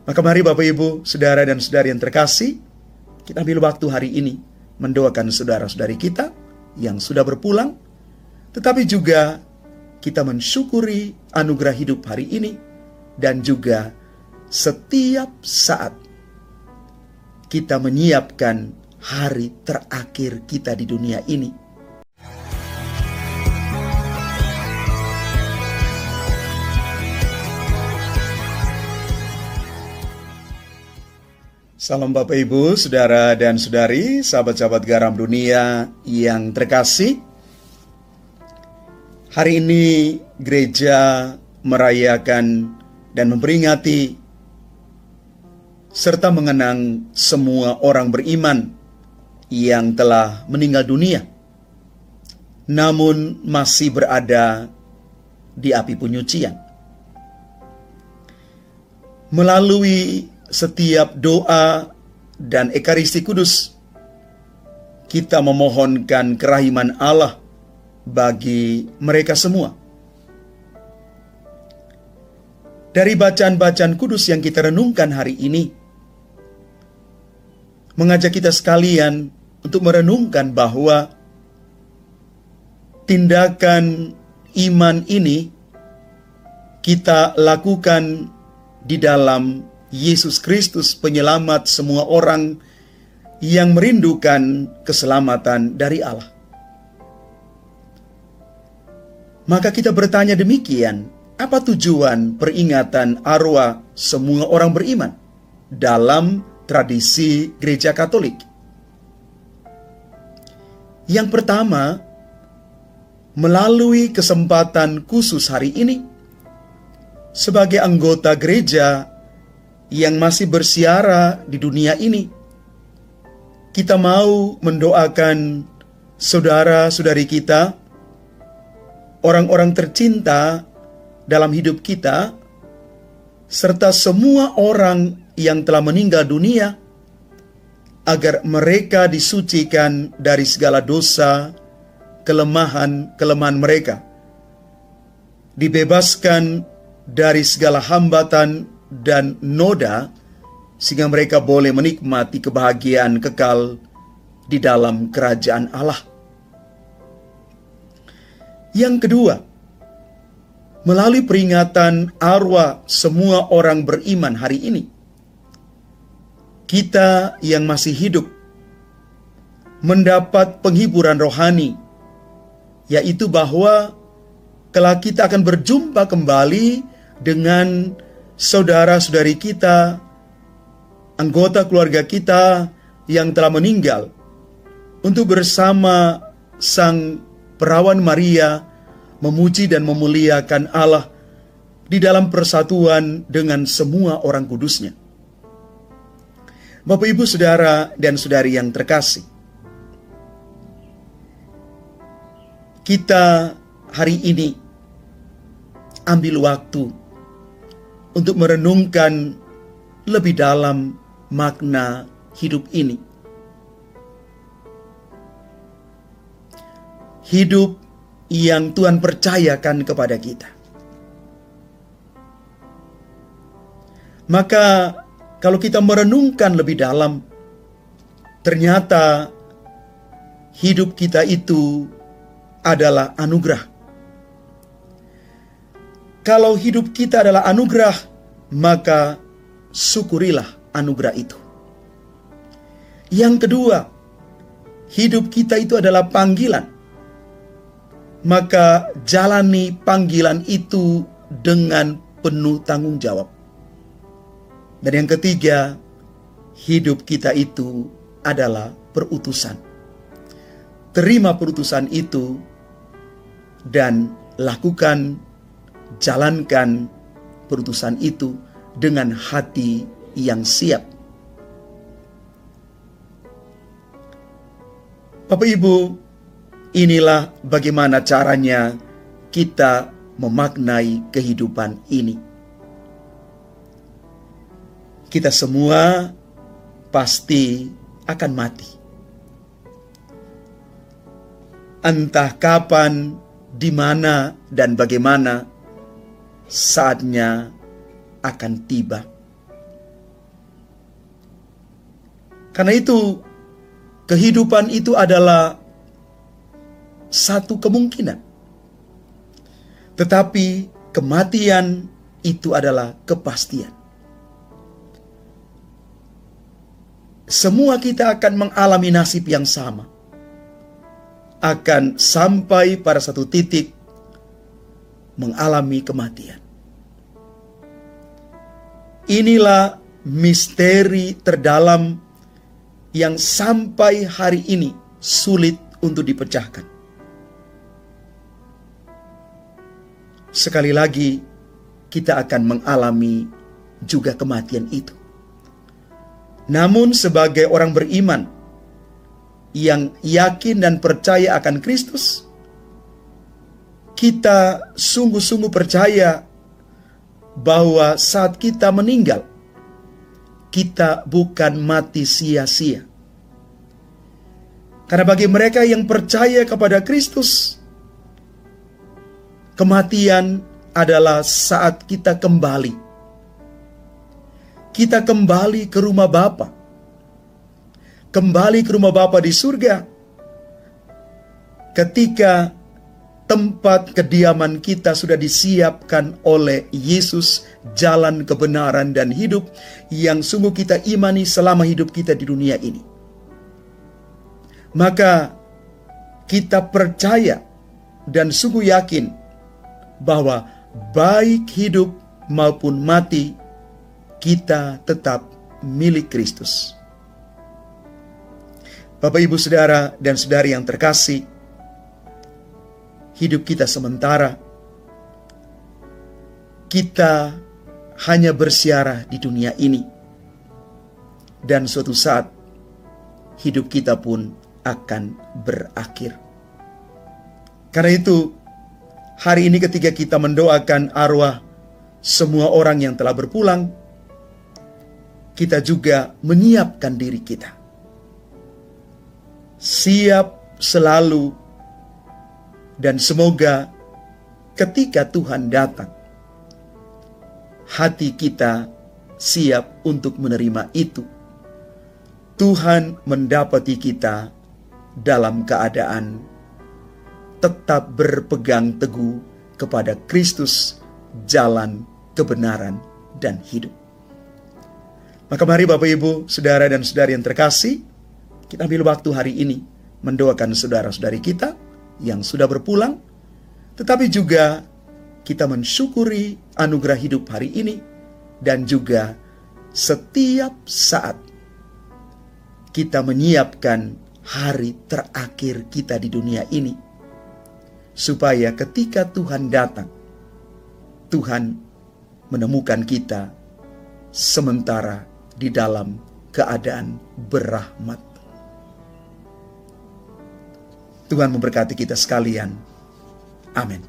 Maka mari Bapak Ibu, saudara dan saudari yang terkasih, kita ambil waktu hari ini mendoakan saudara-saudari kita yang sudah berpulang, tetapi juga kita mensyukuri anugerah hidup hari ini, dan juga setiap saat kita menyiapkan hari terakhir kita di dunia ini. Salam Bapak Ibu, saudara dan saudari, sahabat-sahabat garam dunia yang terkasih. Hari ini gereja merayakan dan memperingati serta mengenang semua orang beriman yang telah meninggal dunia, namun masih berada di api penyucian. Melalui setiap doa dan ekaristi kudus, kita memohonkan kerahiman Allah bagi mereka semua. Dari bacaan-bacaan kudus yang kita renungkan hari ini, mengajak kita sekalian untuk merenungkan bahwa tindakan iman ini kita lakukan di dalam Yesus Kristus, penyelamat semua orang yang merindukan keselamatan dari Allah. Maka kita bertanya demikian, apa tujuan peringatan arwah semua orang beriman dalam tradisi Gereja Katolik? Yang pertama, melalui kesempatan khusus hari ini, sebagai anggota gereja yang masih bersiara di dunia ini, kita mau mendoakan saudara-saudari kita, orang-orang tercinta dalam hidup kita, serta semua orang yang telah meninggal dunia, agar mereka disucikan dari segala dosa, kelemahan mereka, dibebaskan dari segala hambatan dan noda, sehingga mereka boleh menikmati kebahagiaan kekal di dalam kerajaan Allah. Yang kedua, melalui peringatan arwah semua orang beriman hari ini, kita yang masih hidup mendapat penghiburan rohani, yaitu bahwa kelak kita akan berjumpa kembali dengan saudara-saudari kita, anggota keluarga kita yang telah meninggal, untuk bersama Sang Perawan Maria memuji dan memuliakan Allah di dalam persatuan dengan semua orang kudusnya. Bapak Ibu, saudara dan saudari yang terkasih, kita hari ini ambil waktu untuk merenungkan lebih dalam makna hidup ini. Hidup yang Tuhan percayakan kepada kita. Maka kalau kita merenungkan lebih dalam, ternyata hidup kita itu adalah anugerah. Kalau hidup kita adalah anugerah, maka syukurilah anugerah itu. Yang kedua, hidup kita itu adalah panggilan. Maka jalani panggilan itu dengan penuh tanggung jawab. Dan yang ketiga, hidup kita itu adalah perutusan. Terima perutusan itu dan lakukan, jalankan perutusan itu dengan hati yang siap. Bapak Ibu, inilah bagaimana caranya kita memaknai kehidupan ini. Kita semua pasti akan mati. Entah kapan, di mana, dan bagaimana saatnya akan tiba. Karena itu, kehidupan itu adalah satu kemungkinan. Tetapi kematian itu adalah kepastian. Semua kita akan mengalami nasib yang sama. Akan sampai pada satu titik mengalami kematian. Inilah misteri terdalam yang sampai hari ini sulit untuk dipecahkan. Sekali lagi, kita akan mengalami juga kematian itu. Namun sebagai orang beriman yang yakin dan percaya akan Kristus, kita sungguh-sungguh percaya bahwa saat kita meninggal, kita bukan mati sia-sia. Karena bagi mereka yang percaya kepada Kristus, kematian adalah saat kita kembali. Kita kembali ke rumah Bapa. Kembali ke rumah Bapa di surga. Ketika tempat kediaman kita sudah disiapkan oleh Yesus, jalan kebenaran dan hidup yang sungguh kita imani selama hidup kita di dunia ini. Maka kita percaya dan sungguh yakin bahwa baik hidup maupun mati, kita tetap milik Kristus. Bapak, Ibu, Saudara, dan Saudari yang terkasih, hidup kita sementara. Kita hanya bersiarah di dunia ini. Dan suatu saat, hidup kita pun akan berakhir. Karena itu, hari ini ketika kita mendoakan arwah semua orang yang telah berpulang, kita juga menyiapkan diri kita. Siap selalu, dan semoga ketika Tuhan datang, hati kita siap untuk menerima itu. Tuhan mendapati kita dalam keadaan tetap berpegang teguh kepada Kristus, jalan kebenaran dan hidup. Maka mari Bapak, Ibu, Saudara dan Saudari yang terkasih, kita ambil waktu hari ini mendoakan saudara-saudari kita yang sudah berpulang, tetapi juga kita mensyukuri anugerah hidup hari ini, dan juga setiap saat kita menyiapkan hari terakhir kita di dunia ini, supaya ketika Tuhan datang, Tuhan menemukan kita sementara di dalam keadaan berahmat. Tuhan memberkati kita sekalian. Amin.